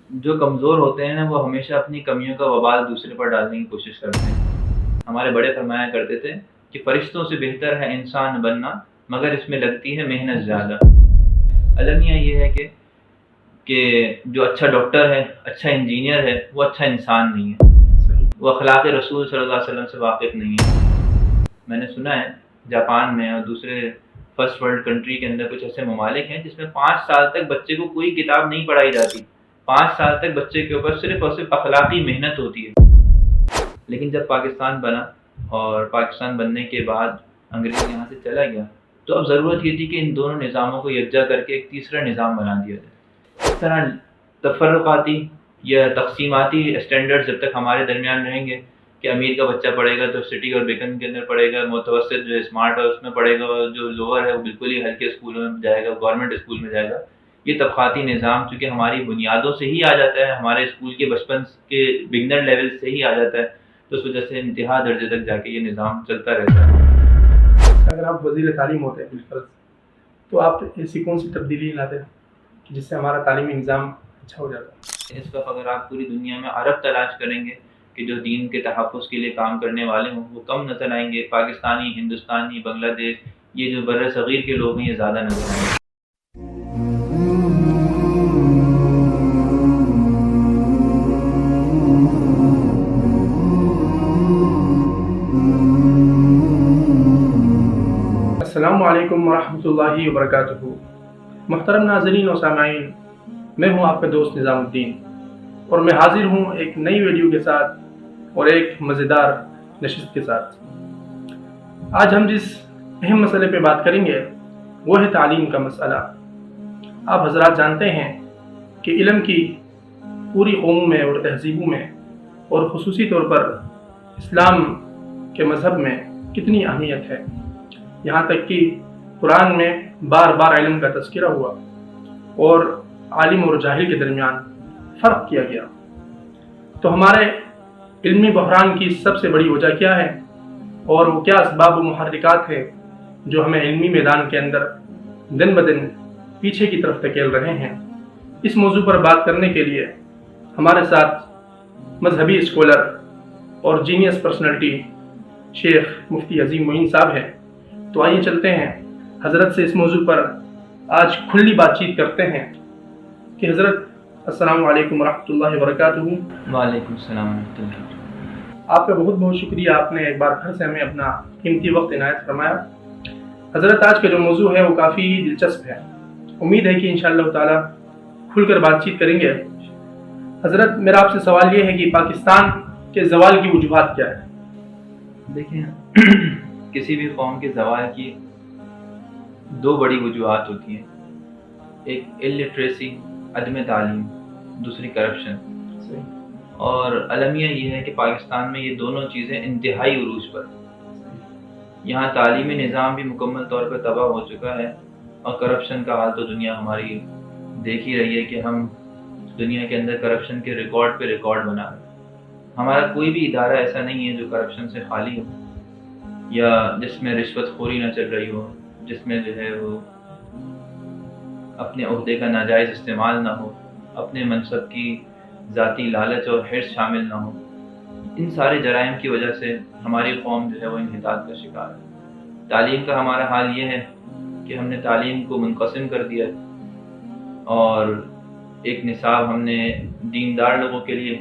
جو کمزور ہوتے ہیں نا وہ ہمیشہ اپنی کمیوں کا وبال دوسرے پر ڈالنے کی کوشش کرتے ہیں۔ ہمارے بڑے فرمایا کرتے تھے کہ فرشتوں سے بہتر ہے انسان بننا، مگر اس میں لگتی ہے محنت زیادہ۔ المیہ یہ ہے کہ جو اچھا ڈاکٹر ہے، اچھا انجینئر ہے، وہ اچھا انسان نہیں ہے، وہ اخلاق رسول صلی اللہ علیہ وسلم سے واقف نہیں ہے۔ میں نے سنا ہے جاپان میں اور دوسرے فرسٹ ورلڈ کنٹری کے اندر کچھ ایسے ممالک ہیں جس میں 5 سال تک بچے کو کوئی کتاب نہیں پڑھائی جاتی، 5 سال تک بچے کے اوپر صرف اور صرف اخلاقی محنت ہوتی ہے۔ لیکن جب پاکستان بنا اور پاکستان بننے کے بعد انگریز یہاں سے چلا گیا تو اب ضرورت یہ تھی کہ ان دونوں نظاموں کو یکجا کر کے ایک تیسرا نظام بنا دیا جائے۔ اس طرح تفرقاتی یا تقسیماتی اسٹینڈرڈ جب تک ہمارے درمیان رہیں گے کہ امیر کا بچہ پڑھے گا تو سٹی اور بیکن کے اندر پڑھے گا، متوسط جو اسمارٹ ہے اس میں پڑھے گا، اور جو لوور ہے وہ بالکل ہی ہلکے اسکول میں جائے گا، گورنمنٹ اسکول میں جائے گا۔ یہ طبقاتی نظام چونکہ ہماری بنیادوں سے ہی آ جاتا ہے، ہمارے اسکول کے بچپن کے بگنر لیول سے ہی آ جاتا ہے، تو اس وجہ سے انتہا درجے تک جا کے یہ نظام چلتا رہتا ہے۔ اگر آپ وزیر تعلیم ہوتے ہیں بالفرض، تو آپ ایسی کون سی تبدیلی لاتے کہ جس سے ہمارا تعلیمی نظام اچھا ہو جاتا؟ اس وقت اگر آپ پوری دنیا میں عرب تلاش کریں گے کہ جو دین کے تحفظ کے لیے کام کرنے والے ہوں وہ کم نظر آئیں گے۔ پاکستانی، ہندوستانی، بنگلہ دیش، یہ جو بر صغیر کے لوگ ہیں یہ زیادہ نظر آئیں گے۔ السلام علیکم ورحمۃ اللہ وبرکاتہ۔ محترم ناظرین و سامعین، میں ہوں آپ کا دوست نظام الدین، اور میں حاضر ہوں ایک نئی ویڈیو کے ساتھ اور ایک مزیدار نشست کے ساتھ۔ آج ہم جس اہم مسئلے پہ بات کریں گے وہ ہے تعلیم کا مسئلہ۔ آپ حضرات جانتے ہیں کہ علم کی پوری قوموں میں اور تہذیبوں میں اور خصوصی طور پر اسلام کے مذہب میں کتنی اہمیت ہے، یہاں تک کہ قرآن میں بار بار علم کا تذکرہ ہوا اور عالم اور جاہل کے درمیان فرق کیا گیا۔ تو ہمارے علمی بحران کی سب سے بڑی وجہ کیا ہے، اور وہ کیا اسباب و محرکات ہے جو ہمیں علمی میدان کے اندر دن بدن پیچھے کی طرف دھکیل رہے ہیں؟ اس موضوع پر بات کرنے کے لیے ہمارے ساتھ مذہبی اسکالر اور جینیس پرسنالٹی شیخ مفتی عظیم معین صاحب ہیں۔ تو آئیے چلتے ہیں حضرت سے اس موضوع پر آج کھلی بات چیت کرتے ہیں کہ حضرت السلام علیکم ورحمۃ اللہ وبرکاتہ۔ وعلیکم السلام ورحمۃ اللہ۔ آپ کا بہت بہت شکریہ، آپ نے ایک بار پھر سے ہمیں اپنا قیمتی وقت عنایت فرمایا۔ حضرت آج کا جو موضوع ہے وہ کافی دلچسپ ہے، امید ہے کہ انشاءاللہ تعالی کھل کر بات چیت کریں گے۔ حضرت میرا آپ سے سوال یہ ہے کہ پاکستان کے زوال کی وجوہات کیا ہے؟ دیکھیں کسی بھی قوم کے زوال کی 2 بڑی وجوہات ہوتی ہیں، ایک الٹریسی، عدم تعلیم، دوسری کرپشن۔ اور المیہ یہ ہے کہ پاکستان میں یہ دونوں چیزیں انتہائی عروج پر، یہاں تعلیمی نظام بھی مکمل طور پر تباہ ہو چکا ہے، اور کرپشن کا حال تو دنیا ہماری دیکھ ہی رہی ہے کہ ہم دنیا کے اندر کرپشن کے ریکارڈ پہ ریکارڈ بنا رہے ہیں۔ ہمارا کوئی بھی ادارہ ایسا نہیں ہے جو کرپشن سے خالی ہو، یا جس میں رشوت خوری نہ چل رہی ہو، جس میں جو ہے وہ اپنے عہدے کا ناجائز استعمال نہ ہو، اپنے منصب کی ذاتی لالچ اور حرص شامل نہ ہو۔ ان سارے جرائم کی وجہ سے ہماری قوم جو ہے وہ انحطاط کا شکار ہے۔ تعلیم کا ہمارا حال یہ ہے کہ ہم نے تعلیم کو منقسم کر دیا، اور ایک نصاب ہم نے دیندار لوگوں کے لیے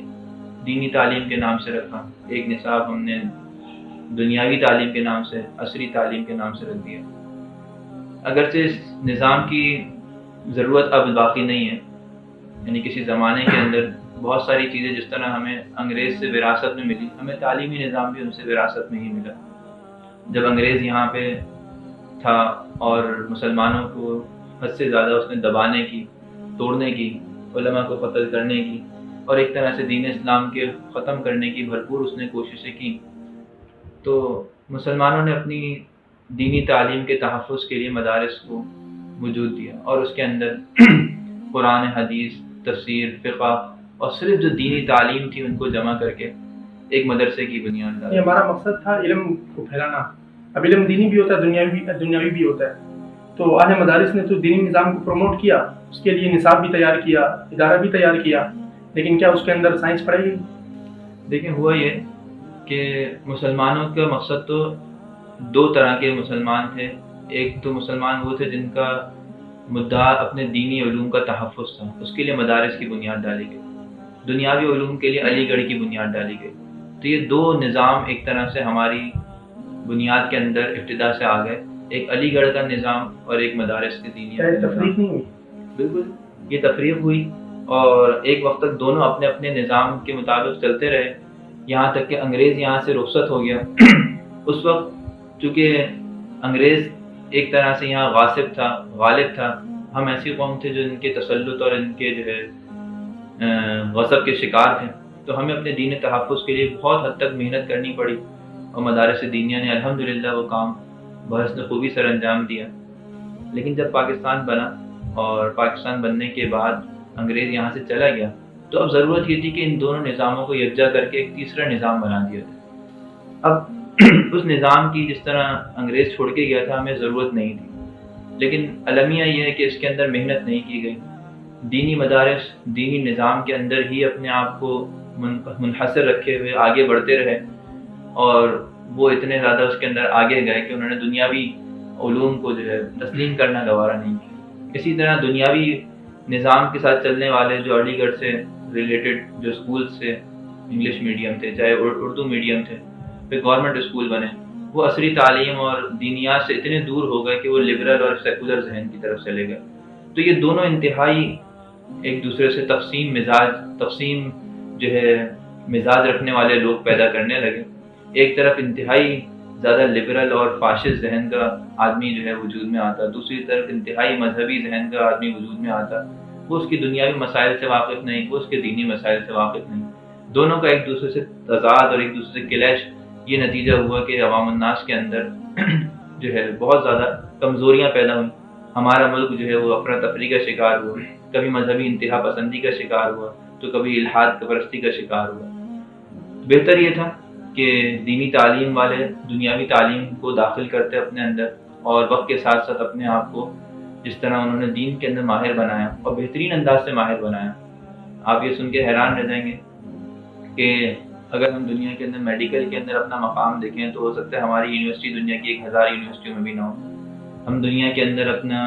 دینی تعلیم کے نام سے رکھا، ایک نصاب ہم نے دنیاوی تعلیم کے نام سے، عصری تعلیم کے نام سے رکھ دیا۔ اگرچہ اس نظام کی ضرورت اب باقی نہیں ہے، یعنی کسی زمانے کے اندر بہت ساری چیزیں جس طرح ہمیں انگریز سے وراثت میں ملی، ہمیں تعلیمی نظام بھی ان سے وراثت میں ہی ملا۔ جب انگریز یہاں پہ تھا اور مسلمانوں کو حد سے زیادہ اس نے دبانے کی، توڑنے کی، علماء کو قتل کرنے کی، اور ایک طرح سے دین اسلام کے ختم کرنے کی بھرپور اس نے کوششیں کی، تو مسلمانوں نے اپنی دینی تعلیم کے تحفظ کے لیے مدارس کو وجود دیا، اور اس کے اندر قرآن، حدیث، تفسیر، فقہ اور صرف جو دینی تعلیم تھی ان کو جمع کر کے ایک مدرسے کی بنیاد ڈالی۔ یہ ہمارا مقصد تھا علم کو پھیلانا۔ اب علم دینی بھی ہوتا ہے، دنیاوی بھی ہوتا ہے، تو اہل مدارس نے تو دینی نظام کو پروموٹ کیا، اس کے لیے نصاب بھی تیار کیا، ادارہ بھی تیار کیا، لیکن کیا اس کے اندر سائنس پڑھائی گئی؟ دیکھیں ہوا یہ کہ مسلمانوں کا مقصد تو دو طرح کے مسلمان تھے. ایک تو مسلمان وہ تھے جن کا مدعا اپنے دینی علوم کا تحفظ تھا، اس کے لیے مدارس کی بنیاد ڈالی گئی. دنیاوی علوم کے لیے علی گڑھ کی بنیاد ڈالی گئی. تو یہ دو نظام ایک طرح سے ہماری بنیاد کے اندر ابتدا سے آ گئے، ایک علی گڑھ کا نظام اور ایک مدارس کی دینی کیا یہ تفریق نہیں ہوئی؟ بالکل یہ تفریق ہوئی، اور ایک وقت تک دونوں اپنے اپنے نظام کے مطابق چلتے رہے، یہاں تک کہ انگریز یہاں سے رخصت ہو گیا. اس وقت چونکہ انگریز ایک طرح سے یہاں غالب تھا، ہم ایسی قوم تھے جو ان کے تسلط اور ان کے جو ہے غصب کے شکار تھے، تو ہمیں اپنے دین تحفظ کے لیے بہت حد تک محنت کرنی پڑی، اور مدارس دینیہ نے الحمدللہ وہ کام بحسن خوبی سر انجام دیا. لیکن جب پاکستان بنا اور پاکستان بننے کے بعد انگریز یہاں سے چلا گیا، تو اب ضرورت یہ تھی کہ ان دونوں نظاموں کو یکجا کر کے ایک تیسرا نظام بنا دیا جائے. اب اس نظام کی جس طرح انگریز چھوڑ کے گیا تھا ہمیں ضرورت نہیں تھی، لیکن المیہ یہ ہے کہ اس کے اندر محنت نہیں کی گئی. دینی مدارس دینی نظام کے اندر ہی اپنے آپ کو منحصر رکھے ہوئے آگے بڑھتے رہے، اور وہ اتنے زیادہ اس کے اندر آگے گئے کہ انہوں نے دنیاوی علوم کو جو ہے تسلیم کرنا گوارا نہیں کیا. اسی طرح دنیاوی نظام کے ساتھ چلنے والے جو علی گڑھ سے ریلیٹڈ جو اسکول سے انگلش میڈیم تھے، چاہے اردو میڈیم تھے، پھر گورنمنٹ اسکول بنے، وہ عصری تعلیم اور دینیات سے اتنے دور ہو گئے کہ وہ لبرل اور سیکولر ذہن کی طرف چلے گئے. تو یہ دونوں انتہائی ایک دوسرے سے تقسیم جو ہے مزاج رکھنے والے لوگ پیدا کرنے لگے. ایک طرف انتہائی زیادہ لبرل اور فاشسٹ ذہن کا آدمی جو ہے وجود میں آتا، دوسری طرف انتہائی مذہبی ذہن کا آدمی وجود میں آتا. وہ اس کی دنیاوی مسائل سے واقف نہیں، وہ اس کے دینی مسائل سے واقف نہیں. دونوں کا ایک دوسرے سے تضاد اور ایک دوسرے سے کلیش، یہ نتیجہ ہوا کہ عوام الناس کے اندر جو ہے بہت زیادہ کمزوریاں پیدا ہوئیں. ہمارا ملک جو ہے وہ افراتفری کا شکار ہوا، کبھی مذہبی انتہا پسندی کا شکار ہوا تو کبھی الحاد پرستی کا شکار ہوا. بہتر یہ تھا کہ دینی تعلیم والے دنیاوی تعلیم کو داخل کرتے اپنے اندر، اور وقت کے ساتھ ساتھ اپنے آپ کو جس طرح انہوں نے دین کے اندر ماہر بنایا اور بہترین انداز سے ماہر بنایا. آپ یہ سن کے حیران رہ جائیں گے کہ اگر ہم دنیا کے اندر میڈیکل کے اندر اپنا مقام دیکھیں تو ہو سکتا ہے ہماری یونیورسٹی دنیا کی 1000 یونیورسٹیوں میں بھی نہ ہو. ہم دنیا کے اندر اپنا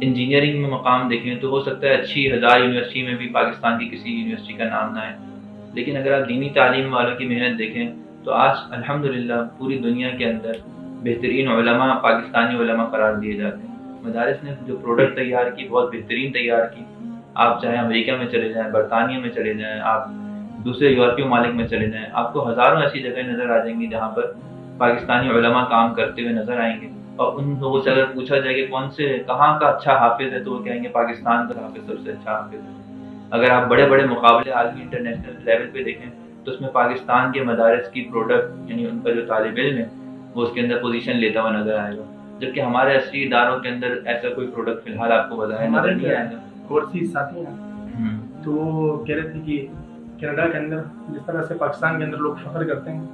انجینئرنگ میں مقام دیکھیں تو ہو سکتا ہے اچھی 1000 یونیورسٹی میں بھی پاکستان کی کسی یونیورسٹی کا نام نہ ہے. لیکن اگر آپ دینی تعلیم والوں کی محنت دیکھیں تو آج الحمدللہ پوری دنیا کے اندر بہترین علماء پاکستانی علماء قرار دیے جاتے ہیں. مدارس نے جو پروڈکٹ تیار کی بہت بہترین تیار کی. آپ چاہے امریکہ میں چلے جائیں، برطانیہ میں چلے جائیں، آپ دوسرے یورپی ممالک میں چلے جائیں، آپ کو ہزاروں ایسی جگہیں نظر آ جائیں گی جہاں پر پاکستانی علماء کام کرتے ہوئے نظر آئیں گے. اور ان لوگوں سے اگر پوچھا جائے کہ کہاں کا اچھا حافظ ہے تو وہ کہیں گے پاکستان کا حافظ سب سے اچھا حافظ ہے. اگر آپ بڑے بڑے مقابلے عالمی انٹرنیشنل لیول پہ دیکھیں تو اس میں پاکستان کے مدارس کی پروڈکٹ یعنی ان کا جو طالب علم ہے وہ اس کے اندر پوزیشن لیتا ہوا نظر آئے گا، جبکہ ہمارے عصری اداروں کے اندر ایسا کوئی پروڈکٹ فی الحال آپ کو بظاہر نظر نہیں آئے گا. اوورسیز ساتھی ہیں تو وہ کہہ رہے تھے کہ کینیڈا کے اندر جس طرح سے پاکستان کے اندر لوگ فخر کرتے ہیں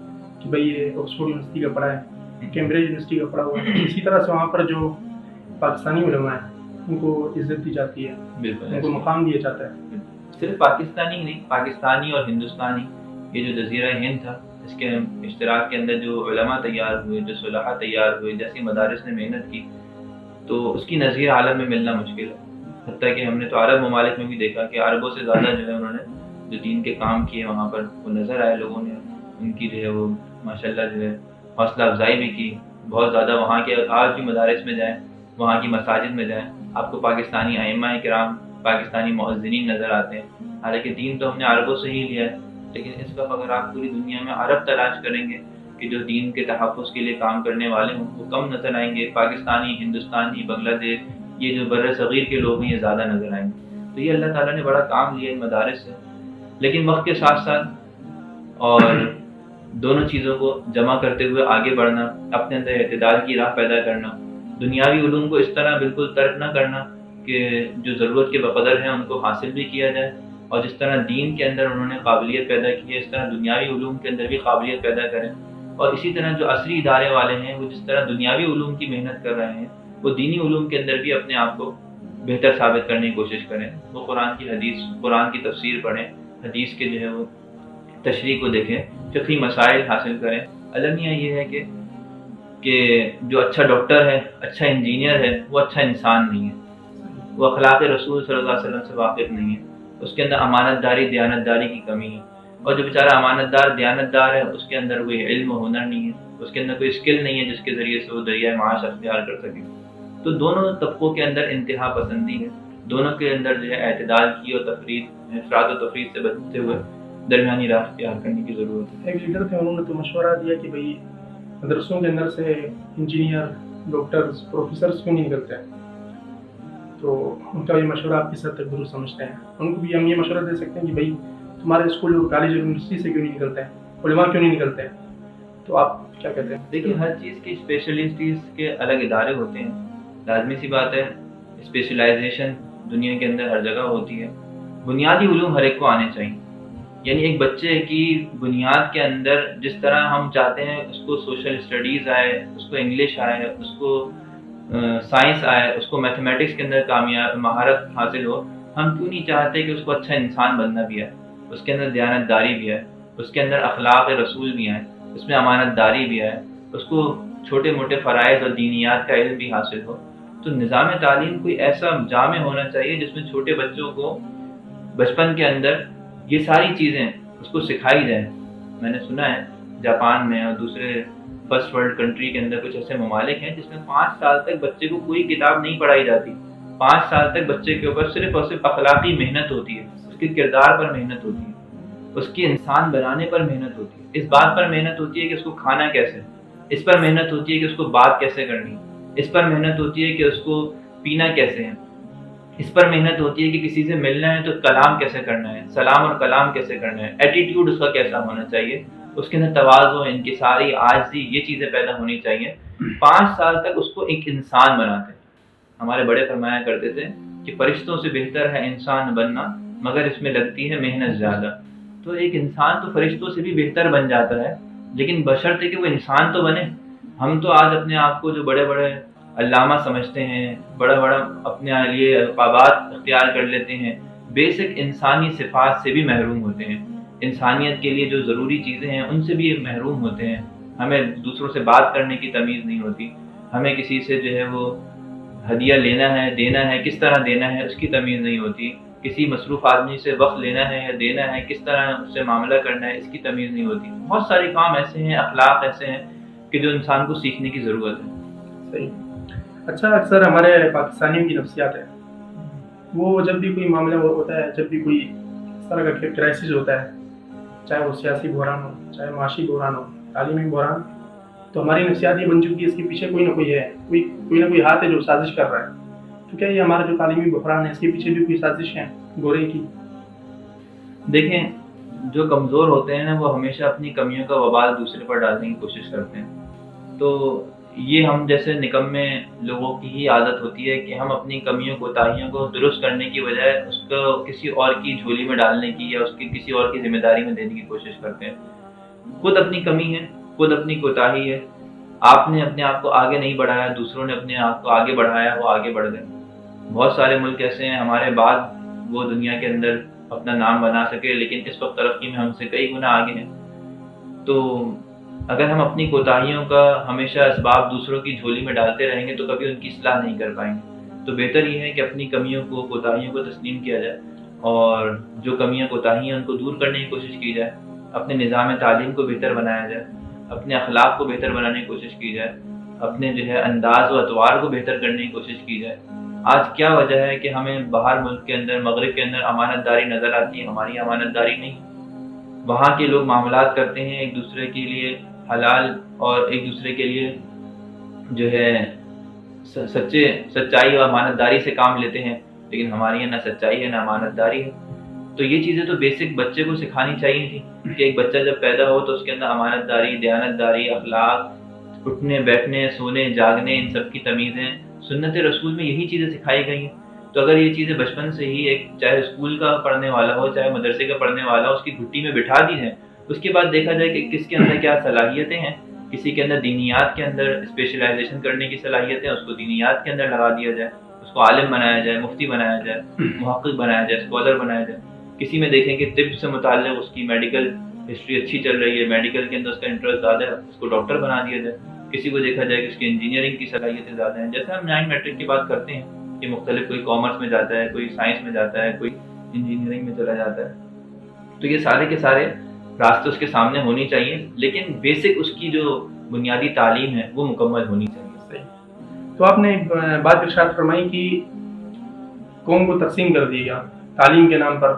کہ بھئی یہ آکسفورڈ یونیورسٹی کا پڑھا ہے، کیمبرج یونیورسٹی کا پڑھا ہوا ہے، اسی طرح سے وہاں پر جو پاکستانی علماء ہیں ان کو عزت دی جاتی ہے، بالکل ان کو مقام دیا جاتا ہے. صرف پاکستانی ہی نہیں، پاکستانی اور ہندوستانی یہ جو جزیرہ ہند تھا اس کے اشتراک کے اندر جو علماء تیار ہوئے، جو صلحاء تیار ہوئے، جیسی مدارس نے محنت کی تو اس کی نظیر عالم میں ملنا مشکل ہے. حتیٰ کہ ہم نے تو عرب ممالک میں بھی دیکھا کہ عربوں سے زیادہ جو ہے انہوں نے جو دین کے کام کیے وہاں پر وہ نظر آئے لوگوں نے، ان کی جو ہے وہ ماشاءاللہ جو ہے حوصلہ افزائی بھی کی بہت زیادہ. وہاں کے آج بھی مدارس میں جائیں، وہاں کی مساجد میں جائیں، آپ کو پاکستانی ائمہ کرام پاکستانی مؤذنین نظر آتے ہیں. حالانکہ دین تو ہم نے عربوں سے ہی لیا ہے، لیکن اس وقت اگر آپ پوری دنیا میں عرب تلاش کریں گے کہ جو دین کے تحفظ کے لیے کام کرنے والے ہوں وہ کم نظر آئیں گے. پاکستانی، ہندوستانی، بنگلہ دیش، یہ جو بر صغیر کے لوگ ہیں یہ زیادہ نظر آئیں گے. تو یہ اللہ تعالیٰ نے بڑا کام لیا ان مدارس سے. لیکن وقت کے ساتھ ساتھ اور دونوں چیزوں کو جمع کرتے ہوئے آگے بڑھنا، اپنے اندر اعتدال کی راہ پیدا کرنا، دنیاوی علوم کو اس طرح بالکل ترک نہ کرنا کہ جو ضرورت کے بقدر ہیں ان کو حاصل بھی کیا جائے، اور جس طرح دین کے اندر انہوں نے قابلیت پیدا کی ہے اس طرح دنیاوی علوم کے اندر بھی قابلیت پیدا کریں. اور اسی طرح جو عصری ادارے والے ہیں وہ جس طرح دنیاوی علوم کی محنت کر رہے ہیں وہ دینی علوم کے اندر بھی اپنے آپ کو بہتر ثابت کرنے کی کوشش کریں، وہ قرآن کی تفسیر پڑھیں، حدیث کے جو ہے وہ تشریح کو دیکھیں، فقہی مسائل حاصل کریں۔ المیہ یہ ہے کہ جو اچھا ڈاکٹر ہے، اچھا انجینئر ہے، وہ اچھا انسان نہیں ہے، وہ اخلاق رسول صلی اللہ علیہ وسلم سے واقف نہیں ہے، اس کے اندر امانت داری، دیانت داری کی کمی ہے، اور جو بیچارہ امانت دار، دیانت دار ہے، اس کے اندر کوئی علم و ہنر نہیں ہے، اس کے اندر کوئی اسکل نہیں ہے جس کے ذریعے سے وہ ذریعہ معاش اختیار کر سکے۔ تو دونوں طبقوں کے اندر انتہا پسندی ہے، دونوں کے اندر جو ہے اعتدال کی اور افراط و تفریط سے بچتے ہوئے درمیانی راہ اختیار کرنے کی ضرورت ہے۔ ایک لیڈر تھے، انہوں نے تو مشورہ دیا کہ بھائی مدرسوں کے اندر سے انجینئر، ڈاکٹرز، پروفیسرز کیوں نہیں نکلتے ہیں؟ تو ان کا یہ مشورہ آپ کس حد تک درست سمجھتے ہیں؟ ان کو بھی ہم یہ مشورہ دے سکتے ہیں کہ بھائی تمہارے اسکول اور کالج اور یونیورسٹی سے کیوں نہیں نکلتے ہیں، علماء کیوں نہیں نکلتے ہیں؟ تو آپ کیا کہتے ہیں؟ دیکھیے، ہر چیز کی اسپیشلسٹیز کے الگ ادارے ہوتے ہیں، لازمی سی بات ہے، اسپیشلائزیشن دنیا کے اندر ہر جگہ ہوتی ہے۔ بنیادی علوم ہر ایک کو آنے چاہیے، یعنی ایک بچے کی بنیاد کے اندر جس طرح ہم چاہتے ہیں اس کو سوشل اسٹڈیز آئے، اس کو انگلش آئے، اس کو سائنس آئے، اس کو میتھمیٹکس کے اندر مہارت حاصل ہو، ہم کیوں نہیں چاہتے کہ اس کو اچھا انسان بننا بھی ہے، اس کے اندر دیانت داری بھی ہے، اس کے اندر اخلاق رسول بھی ہیں، اس میں امانت داری بھی ہے، اس کو چھوٹے موٹے فرائض اور دینیات کا علم بھی حاصل ہو۔ تو نظام تعلیم کوئی ایسا جامع ہونا چاہیے جس میں چھوٹے بچوں کو بچپن کے اندر یہ ساری چیزیں اس کو سکھائی جائیں۔ میں نے سنا ہے جاپان میں اور دوسرے فرسٹ ورلڈ کنٹری کے اندر کچھ ایسے ممالک ہیں جس میں 5 سال تک بچے کو کوئی کتاب نہیں پڑھائی جاتی، 5 سال تک بچے کے اوپر صرف اور صرف اخلاقی محنت ہوتی ہے، اس کے کردار پر محنت ہوتی ہے، اس کی انسان بنانے پر محنت ہوتی ہے، اس بات پر محنت ہوتی ہے کہ اس کو کھانا کیسے ہے، اس پر محنت ہوتی ہے کہ اس کو بات کیسے کرنی ہے، اس پر محنت ہوتی ہے کہ اس کو پینا کیسے ہے، اس پر محنت ہوتی ہے کہ کسی سے ملنا ہے تو کلام کیسے کرنا ہے، سلام اور کلام کیسے کرنا ہے، ایٹیٹیوڈ اس کا کیسا ہونا چاہیے، اس کے اندر تواضع، انکساری، عاجزی، یہ چیزیں پیدا ہونی چاہیے۔ 5 سال تک اس کو ایک انسان بناتے ہیں۔ ہمارے بڑے فرمایا کرتے تھے کہ فرشتوں سے بہتر ہے انسان بننا، مگر اس میں لگتی ہے محنت زیادہ۔ تو ایک انسان تو فرشتوں سے بھی بہتر بن جاتا ہے، لیکن بشرطے کہ وہ انسان تو بنے۔ ہم تو آج اپنے آپ کو جو بڑے بڑے علامہ سمجھتے ہیں، بڑا اپنے لیے القابات اختیار کر لیتے ہیں، بیسک انسانی صفات سے بھی محروم ہوتے ہیں، انسانیت کے لیے جو ضروری چیزیں ہیں ان سے بھی محروم ہوتے ہیں۔ ہمیں دوسروں سے بات کرنے کی تمیز نہیں ہوتی، ہمیں کسی سے جو ہے وہ ہدیہ لینا ہے، دینا ہے، کس طرح دینا ہے اس کی تمیز نہیں ہوتی، کسی مصروف آدمی سے وقت لینا ہے یا دینا ہے، کس طرح اس سے معاملہ کرنا ہے اس کی تمیز نہیں ہوتی۔ بہت سارے کام ایسے ہیں، اخلاق ایسے ہیں کہ جو انسان کو سیکھنے کی ضرورت ہے۔ صحیح۔ اچھا، اکثر ہمارے پاکستانیوں کی نفسیات ہے، وہ جب بھی کوئی معاملہ ہوتا ہے، جب بھی کوئی اس طرح کا کرائسس ہوتا ہے، چاہے وہ سیاسی بحران ہو، چاہے معاشی بحران ہو، تعلیمی بحران، تو ہماری نفسیات یہ بن چکی ہے اس کے پیچھے کوئی نہ کوئی ہے، کوئی نہ کوئی ہاتھ ہے جو سازش کر رہا ہے۔ تو کیا یہ ہمارا جو تعلیمی بحران ہے اس کے پیچھے بھی کوئی سازش ہے گورے کی؟ دیکھیں، جو کمزور ہوتے ہیں نا وہ ہمیشہ اپنی کمیوں کا وبال دوسرے پر ڈالنے کی کوشش کرتے ہیں۔ تو یہ ہم جیسے نکمے لوگوں کی ہی عادت ہوتی ہے کہ ہم اپنی کمیوں کوتاہیوں کو درست کرنے کی بجائے اس کو کسی اور کی جھولی میں ڈالنے کی یا اس کی کسی اور کی ذمہ داری میں دینے کی کوشش کرتے ہیں۔ خود اپنی کمی ہے، خود اپنی کوتاہی ہے، آپ نے اپنے آپ کو آگے نہیں بڑھایا، دوسروں نے اپنے آپ کو آگے بڑھایا، وہ آگے بڑھ گئے۔ بہت سارے ملک ایسے ہیں ہمارے بعد وہ دنیا کے اندر اپنا نام بنا سکے، لیکن اس وقت ترقی میں ہم سے کئی گنا آگے ہیں۔ تو اگر ہم اپنی کوتاہیوں کا ہمیشہ اسباب دوسروں کی جھولی میں ڈالتے رہیں گے تو کبھی ان کی اصلاح نہیں کر پائیں گے۔ تو بہتر یہ ہے کہ اپنی کمیوں کو، کوتاہیوں کو تسلیم کیا جائے، اور جو کمیاں کوتاہیاں ان کو دور کرنے کی کوشش کی جائے، اپنے نظام تعلیم کو بہتر بنایا جائے، اپنے اخلاق کو بہتر بنانے کی کوشش کی جائے، اپنے جو ہے انداز و اطوار کو بہتر کرنے کی کوشش کی جائے۔ آج کیا وجہ ہے کہ ہمیں باہر ملک کے اندر، مغرب کے اندر امانت داری نظر آتی ہے، ہماری امانت داری نہیں۔ وہاں کے لوگ معاملات کرتے ہیں ایک دوسرے کے لیے حلال اور ایک دوسرے کے لیے جو ہے سچائی اور امانت داری سے کام لیتے ہیں، لیکن ہمارے یہاں نہ سچائی ہے نہ امانت داری ہے۔ تو یہ چیزیں تو بیسک بچے کو سکھانی چاہیے تھی کہ ایک بچہ جب پیدا ہو تو اس کے اندر امانت داری، دیانت داری، اخلاق، اٹھنے بیٹھنے، سونے جاگنے، ان سب کی تمیزیں، سنت رسول میں یہی چیزیں سکھائی گئی ہیں۔ تو اگر یہ چیزیں بچپن سے ہی ایک چاہے اسکول کا پڑھنے والا ہو چاہے مدرسے کا پڑھنے والا ہو اس کی گھٹی میں بٹھا دی جائیں، اس کے بعد دیکھا جائے کہ کس کے اندر کیا صلاحیتیں ہیں، کسی کے اندر دینیات کے اندر اسپیشلائزیشن کرنے کی صلاحیتیں، اس کو دینیات کے اندر لگا دیا جائے، اس کو عالم بنایا جائے، مفتی بنایا جائے، محقق بنایا جائے، اسکالر بنایا جائے. کسی میں دیکھیں کہ طب سے متعلق اس کی میڈیکل ہسٹری اچھی چل رہی ہے، میڈیکل کے اندر اس کا انٹرسٹ زیادہ ہے، اس کو ڈاکٹر بنا دیا جائے. کسی کو دیکھا جائے کہ اس کی انجینئرنگ کی صلاحیتیں زیادہ ہیں. جیسے ہم 9 میٹرک کی بات کرتے ہیں کہ مختلف، کوئی کامرس میں جاتا ہے، کوئی سائنس میں جاتا ہے، کوئی انجینئرنگ میں چلا جاتا ہے. تو یہ سارے کے سارے راستے اس کے سامنے ہونی چاہیے، لیکن بیسک اس کی جو بنیادی تعلیم ہے وہ مکمل ہونی چاہیے. صحیح. تو آپ نے ایک بات ارشاد فرمائی کہ قوم کو تقسیم کر دیا گیا تعلیم کے نام پر،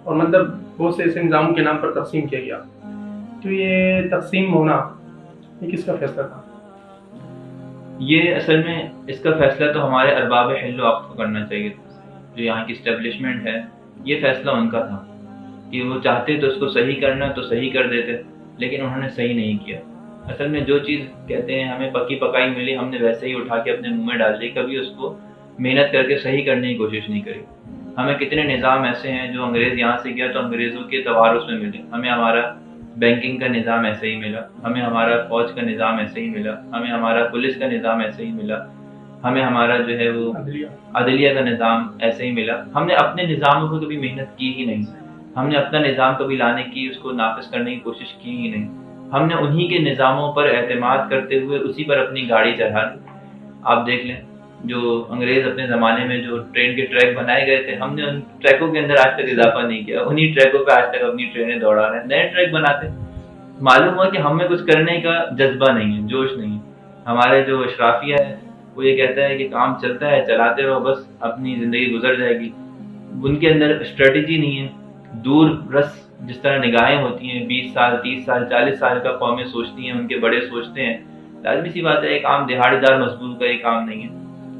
اور مطلب بہت سے ایسے نظاموں کے نام پر تقسیم کیا گیا. تو یہ تقسیم ہونا یہ کس کا فیصلہ تھا؟ یہ اصل میں اس کا فیصلہ تو ہمارے ارباب حل و عقد کو کرنا چاہیے تھا. جو یہاں کی اسٹیبلشمنٹ ہے، یہ فیصلہ ان کا تھا کہ وہ چاہتے تو اس کو صحیح کرنا تو صحیح کر دیتے، لیکن انہوں نے صحیح نہیں کیا. اصل میں جو چیز کہتے ہیں ہمیں پکی پکائی ملی، ہم نے ویسے ہی اٹھا کے اپنے منہ میں ڈال دی، کبھی اس کو محنت کر کے صحیح کرنے کی کوشش نہیں کری. ہمیں کتنے نظام ایسے ہیں جو انگریز یہاں سے گیا تو انگریزوں کے توارث میں ملے. ہمیں ہمارا بینکنگ کا نظام ایسے ہی ملا، ہمیں ہمارا فوج کا نظام ایسے ہی ملا، ہمیں ہمارا پولیس کا نظام ایسے ہی ملا، ہمیں ہمارا جو ہے وہ عدلیہ کا نظام ایسے ہی ملا. ہم نے اپنے نظاموں کو کبھی محنت کی ہی نہیں. ہم نے اپنا نظام کبھی لانے کی، اس کو نافذ کرنے کی کوشش کی ہی نہیں. ہم نے انہی کے نظاموں پر اعتماد کرتے ہوئے اسی پر اپنی گاڑی چڑھا لی. آپ دیکھ لیں جو انگریز اپنے زمانے میں جو ٹرین کے ٹریک بنائے گئے تھے، ہم نے ان ٹریکوں کے اندر آج تک اضافہ نہیں کیا. انہی ٹریکوں پہ آج تک اپنی ٹرینیں دوڑا رہے ہیں، نئے ٹریک بناتے. معلوم ہوا کہ ہم میں کچھ کرنے کا جذبہ نہیں ہے، جوش نہیں ہے. ہمارے جو اشرافیہ ہے وہ یہ کہتا ہے کہ کام چلتا ہے، چلاتے رہو، بس اپنی زندگی گزر جائے گی. ان کے اندر اسٹریٹجی نہیں ہے. دور رس جس طرح نگاہیں ہوتی ہیں، 20 سال 30 سال 40 سال کا قومیں سوچتی ہیں، ان کے بڑے سوچتے ہیں. لازمی سی بات ہے ایک عام دہاڑی دار مزدور کا یہ کام نہیں ہے.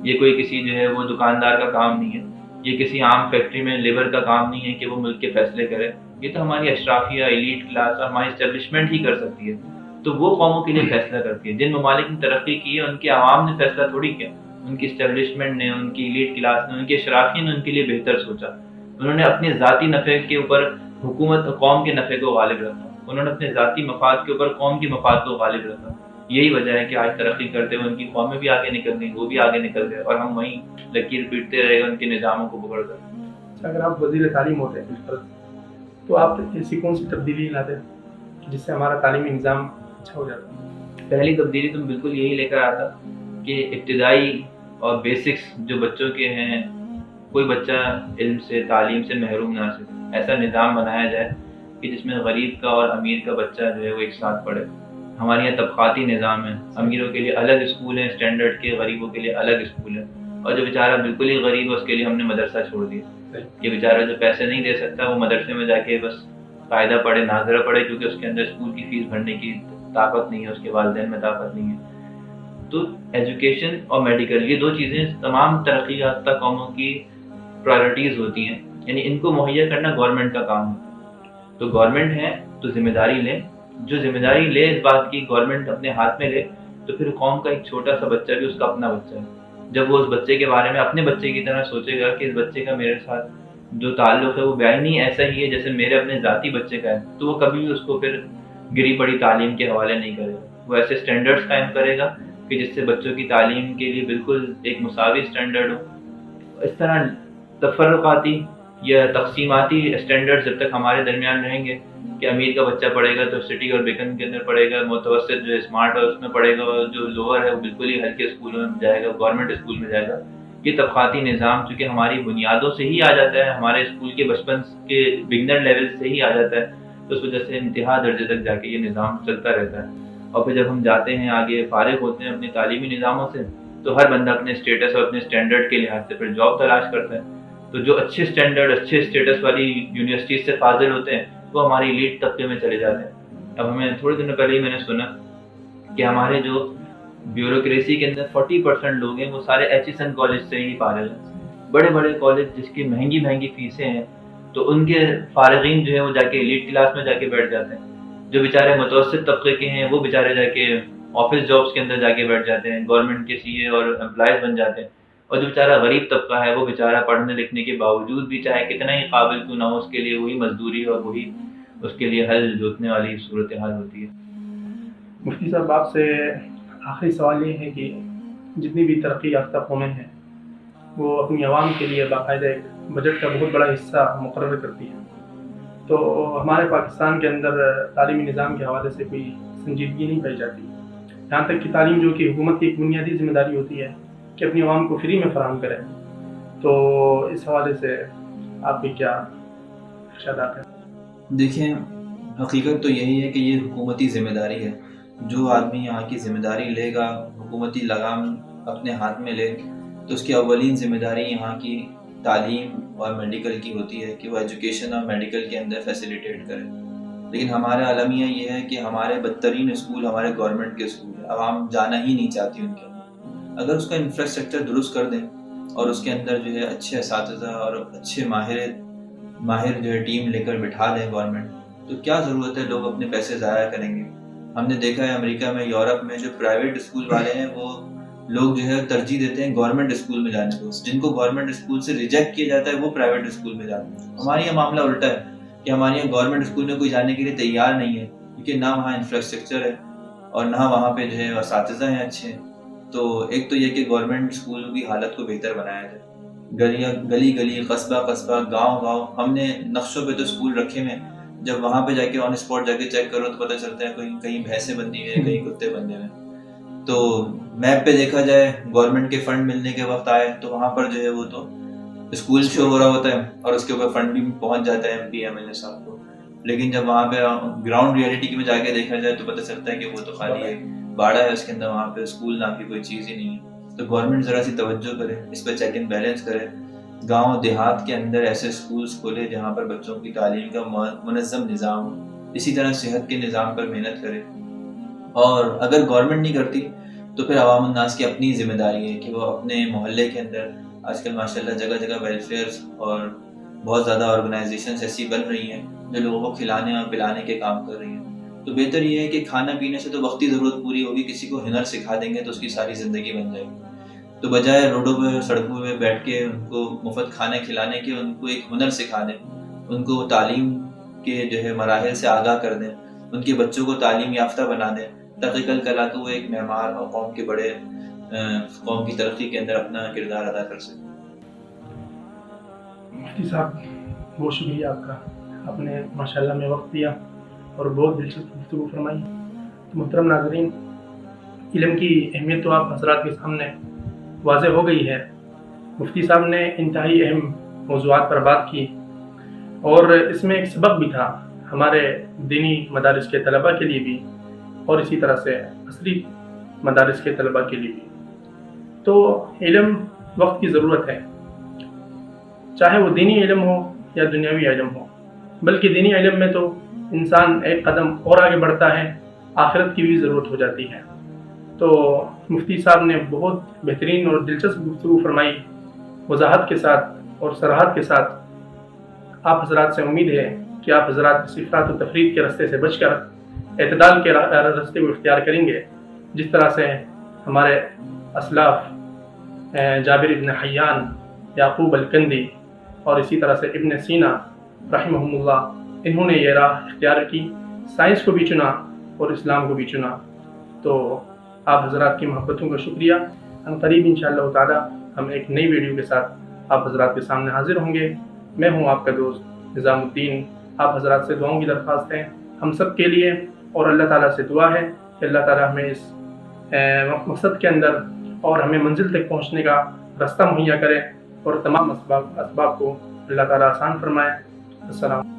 یہ کوئی کسی جو ہے وہ دکاندار کا کام نہیں ہے. یہ کسی عام فیکٹری میں لیبر کا کام نہیں ہے کہ وہ ملک کے فیصلے کرے. یہ تو ہماری اشرافیہ، ایلیٹ کلاس اور ہماری اسٹیبلشمنٹ ہی کر سکتی ہے. تو وہ قوموں کے لیے فیصلہ کرتی ہے. جن ممالک نے ترقی کی ہے ان کے عوام نے فیصلہ تھوڑی کیا. ان کی اسٹیبلشمنٹ نے، ان کی ایلیٹ کلاس نے، ان کے اشرافیہ نے ان کے لیے بہتر سوچا. انہوں نے اپنے ذاتی نفع کے اوپر حکومت قوم کے نفع کو غالب رکھا. انہوں نے اپنے ذاتی مفاد کے اوپر قوم کی مفاد کو غالب رکھا. یہی وجہ ہے کہ آج ترقی کرتے ہوئے ان کی قومیں بھی آگے نکل گئیں، وہ بھی آگے نکل گئے، اور ہم وہیں لکیر پیٹتے رہے گا ان کے نظاموں کو پکڑ کر. اگر آپ وزیر تعلیم ہوتے ہیں تو آپ ایسی کون سی تبدیلی لاتے جس سے ہمارا تعلیمی نظام اچھا ہو جاتا؟ پہلی تبدیلی تو بالکل یہی لے کر آتا کہ ابتدائی اور بیسکس جو بچوں کے ہیں، کوئی بچہ علم سے، تعلیم سے محروم نہ سے. ایسا نظام بنایا جائے کہ جس میں غریب کا اور امیر کا بچہ جو ہے وہ ایک ساتھ پڑھے. ہمارے یہاں طبقاتی نظام ہے، امیروں کے لیے الگ اسکول ہیں اسٹینڈرڈ کے، غریبوں کے لیے الگ اسکول ہیں. اور جو بیچارہ بالکل ہی غریب ہے اس کے لیے ہم نے مدرسہ چھوڑ دیا. یہ بیچارہ جو پیسے نہیں دے سکتا وہ مدرسے میں جا کے بس قاعدہ پڑھے، ناظرہ پڑھے، کیونکہ اس کے اندر اسکول کی فیس بھرنے کی طاقت نہیں ہے، اس کے والدین میں طاقت نہیں ہے. تو ایجوکیشن اور میڈیکل، یہ دو چیزیں تمام ترقی یافتہ قوموں کی پرائرٹیز ہوتی ہیں. یعنی ان کو مہیا کرنا گورنمنٹ کا کام ہے. تو گورنمنٹ ہے تو ذمہ داری لے. جو ذمہ داری لے اس بات کی، گورنمنٹ اپنے ہاتھ میں لے، تو پھر قوم کا ایک چھوٹا سا بچہ بھی اس کا اپنا بچہ ہے. جب وہ اس بچے کے بارے میں اپنے بچے کی طرح سوچے گا کہ اس بچے کا میرے ساتھ جو تعلق ہے وہ بیانی ایسا ہی ہے جیسے میرے اپنے ذاتی بچے کا ہے، تو وہ کبھی بھی اس کو پھر گری پڑی تعلیم کے حوالے نہیں کرے گا. وہ ایسے اسٹینڈرڈز قائم کرے گا کہ جس سے بچوں کی تعلیم کے لیے بالکل ایک مساوی اسٹینڈرڈ ہو. اس طرح تفرقاتی یا تقسیماتی اسٹینڈرڈ جب تک ہمارے درمیان رہیں گے کہ امیر کا بچہ پڑھے گا تو سٹی اور بیکن کے اندر پڑھے گا، متوسط جو اسمارٹ ہے اس میں پڑھے گا، اور جو لوور ہے وہ بالکل ہی ہلکے اسکولوں میں جائے گا، گورنمنٹ اسکول میں جائے گا. یہ طبقاتی نظام چونکہ ہماری بنیادوں سے ہی آ جاتا ہے، ہمارے اسکول کے بچپن کے بگنر لیول سے ہی آ جاتا ہے، تو اس وجہ سے انتہا درجے تک جا کے یہ نظام چلتا رہتا ہے. اور پھر جب ہم جاتے ہیں آگے، فارغ ہوتے ہیں اپنے تعلیمی نظاموں سے، تو ہر بندہ اپنے اسٹیٹس اور اپنے اسٹینڈرڈ کے لحاظ سے پھر جاب تلاش کرتا ہے. تو جو اچھے اسٹینڈرڈ، اچھے اسٹیٹس والی یونیورسٹیز سے فاضل ہوتے ہیں وہ ہماری ایلیٹ طبقے میں چلے جاتے ہیں. اب ہمیں تھوڑے دنوں پہلے ہی میں نے سنا کہ ہمارے جو بیوروکریسی کے اندر 40% لوگ ہیں وہ سارے ایچیسن کالج سے ہی فارغ ہیں. بڑے بڑے کالج جس کی مہنگی مہنگی فیسیں ہیں، تو ان کے فارغین جو ہے وہ جا کے ایلیٹ کلاس میں جا کے بیٹھ جاتے ہیں. جو بیچارے متوسط طبقے کے ہیں وہ بیچارے جا کے آفس جابس کے اندر جا کے بیٹھ جاتے ہیں، گورنمنٹ کے سی اے اور امپلائز بن جاتے ہیں. اور جو بیچارہ غریب طبقہ ہے وہ بیچارہ پڑھنے لکھنے کے باوجود بھی چاہے کتنا ہی قابل کیوں نہ ہو، اس کے لیے وہی مزدوری اور وہی اس کے لیے حل جوتنے والی صورتحال ہوتی ہے. مفتی صاحب آپ سے آخری سوال یہ ہے کہ جتنی بھی ترقی یافتہ قومیں ہیں وہ اپنی عوام کے لیے باقاعدہ ایک بجٹ کا بہت بڑا حصہ مقرر کرتی ہے. تو ہمارے پاکستان کے اندر تعلیمی نظام کے حوالے سے کوئی سنجیدگی نہیں پائی جاتی. یہاں تک کہ تعلیم جو کہ حکومت کی ایک بنیادی ذمہ داری ہوتی ہے کہ اپنی عوام کو فری میں فراہم کرے. تو اس حوالے سے آپ کی کیا ارشادات ہیں؟ دیکھیں، حقیقت تو یہی ہے کہ یہ حکومتی ذمہ داری ہے. جو آدمی یہاں کی ذمہ داری لے گا، حکومتی لگام اپنے ہاتھ میں لے، تو اس کی اولین ذمہ داری یہاں کی تعلیم اور میڈیکل کی ہوتی ہے کہ وہ ایجوکیشن اور میڈیکل کے اندر فیسیلیٹیٹ کرے. لیکن ہمارا المیہ یہ ہے کہ ہمارے بدترین اسکول ہمارے گورنمنٹ کے اسکول ہیں. عوام جانا ہی نہیں چاہتی ان کے اندر. اگر اس کا انفراسٹرکچر درست کر دیں اور اس کے اندر جو ہے اچھے اساتذہ اور اچھے ماہر جو ہے ٹیم لے کر بٹھا دیں گورنمنٹ، تو کیا ضرورت ہے لوگ اپنے پیسے ضائع کریں گے. ہم نے دیکھا ہے امریکہ میں، یورپ میں جو پرائیویٹ اسکول والے ہیں وہ لوگ جو ہے ترجیح دیتے ہیں گورنمنٹ اسکول میں جانے کو. جن کو گورنمنٹ اسکول سے ریجیکٹ کیا جاتا ہے وہ پرائیویٹ اسکول میں جاتے ہیں. ہمارے یہاں معاملہ الٹا ہے کہ ہمارے یہاں گورنمنٹ اسکول میں کوئی جانے کے لیے تیار نہیں ہے، کیونکہ نہ وہاں انفراسٹرکچر ہے اور نہ وہاں پہ جو ہے اساتذہ ہیں اچھے. تو ایک تو یہ کہ گورنمنٹ اسکول کی حالت کو بہتر بنایا جائے. گلی قصبہ گاؤں ہم نے نقشوں پہ تو اسکول رکھے ہوئے ہیں. جب وہاں پہ جا کے آن اسپاٹ جا کے چیک کرو تو پتہ چلتا ہے کہیں بھینسیں بندی ہوئی ہیں، کہیں کتے بندے ہوئے ہیں. تو میپ پہ دیکھا جائے، گورنمنٹ کے فنڈ ملنے کے وقت آئے تو وہاں پر جو ہے وہ تو اسکول شو ہو رہا ہوتا ہے اور اس کے اوپر فنڈ بھی پہنچ جاتا ہے MP MLA صاحب کو. لیکن جب وہاں پہ گراؤنڈ ریئلٹی میں جا کے دیکھا جائے تو پتہ چلتا ہے کہ وہ تو خالی ہے، باڑا ہے اس کے اندر. وہاں پہ اسکول نام کی کوئی چیز ہی نہیں ہے. تو گورنمنٹ ذرا سی توجہ کرے، اس پہ چیک اینڈ بیلنس کرے. گاؤں دیہات کے اندر ایسے اسکولز کھولے جہاں پر بچوں کی تعلیم کا منظم نظام ہو. اسی طرح صحت کے نظام پر محنت کرے. اور اگر گورنمنٹ نہیں کرتی تو پھر عوام الناس کی اپنی ذمہ داری ہے کہ وہ اپنے محلے کے اندر، آج کل ماشاءاللہ جگہ جگہ ویلفیئرز اور بہت زیادہ آرگنائزیشنز ایسی بن رہی ہیں جو لوگوں کو کھلانے اور پلانے کے کام کر رہی ہیں. تو بہتر یہ ہے کہ کھانا پینے سے تو وقتی ضرورت پوری ہوگی، کسی کو ہنر سکھا دیں گے تو اس کی ساری زندگی بن جائے گی. تو بجائے روڈوں پہ سڑکوں پہ بیٹھ کے ان کو مفت کھانے کھلانے کے، ان کو ایک ہنر سکھا دیں، ان کو تعلیم کے جو ہے مراحل سے آگاہ کر دیں، ان کے بچوں کو تعلیم یافتہ بنا دیں تاکہ کل کلا کو وہ ایک معمار اور قوم کی ترقی کے اندر اپنا کردار ادا کر سکیں. مفتی صاحب بہت شکریہ آپ کا، آپ نے ماشاءاللہ میں وقت دیا اور بہت دلچسپ گفتگو فرمائی. تو محترم ناظرین، علم کی اہمیت تو آپ حضرات کے سامنے واضح ہو گئی ہے. مفتی صاحب نے انتہائی اہم موضوعات پر بات کی اور اس میں ایک سبق بھی تھا ہمارے دینی مدارس کے طلباء کے لیے بھی اور اسی طرح سے عصری مدارس کے طلباء کے لیے بھی. تو علم وقت کی ضرورت ہے، چاہے وہ دینی علم ہو یا دنیاوی علم ہو. بلکہ دینی علم میں تو انسان ایک قدم اور آگے بڑھتا ہے، آخرت کی بھی ضرورت ہو جاتی ہے. تو مفتی صاحب نے بہت بہترین اور دلچسپ گفتگو فرمائی، وضاحت کے ساتھ اور صراحت کے ساتھ. آپ حضرات سے امید ہے کہ آپ حضرات اس افراط و تفریط کے راستے سے بچ کر اعتدال کے راستے کو اختیار کریں گے، جس طرح سے ہمارے اسلاف جابر ابن حیان، یعقوب الکندی اور اسی طرح سے ابن سینا رحمہم اللہ، انہوں نے یہ راہ اختیار کی، سائنس کو بھی چنا اور اسلام کو بھی چنا. تو آپ حضرات کی محبتوں کا شکریہ. ہم قریب انشاءاللہ تعالی ہم ایک نئی ویڈیو کے ساتھ آپ حضرات کے سامنے حاضر ہوں گے. میں ہوں آپ کا دوست نظام الدین. آپ حضرات سے دعاؤں کی درخواست ہے ہم سب کے لیے، اور اللہ تعالیٰ سے دعا ہے کہ اللہ تعالیٰ ہمیں اس مقصد کے اندر اور ہمیں منزل تک پہنچنے کا راستہ مہیا کرے اور تمام اسباب کو اللہ تعالیٰ آسان فرمائے. السلام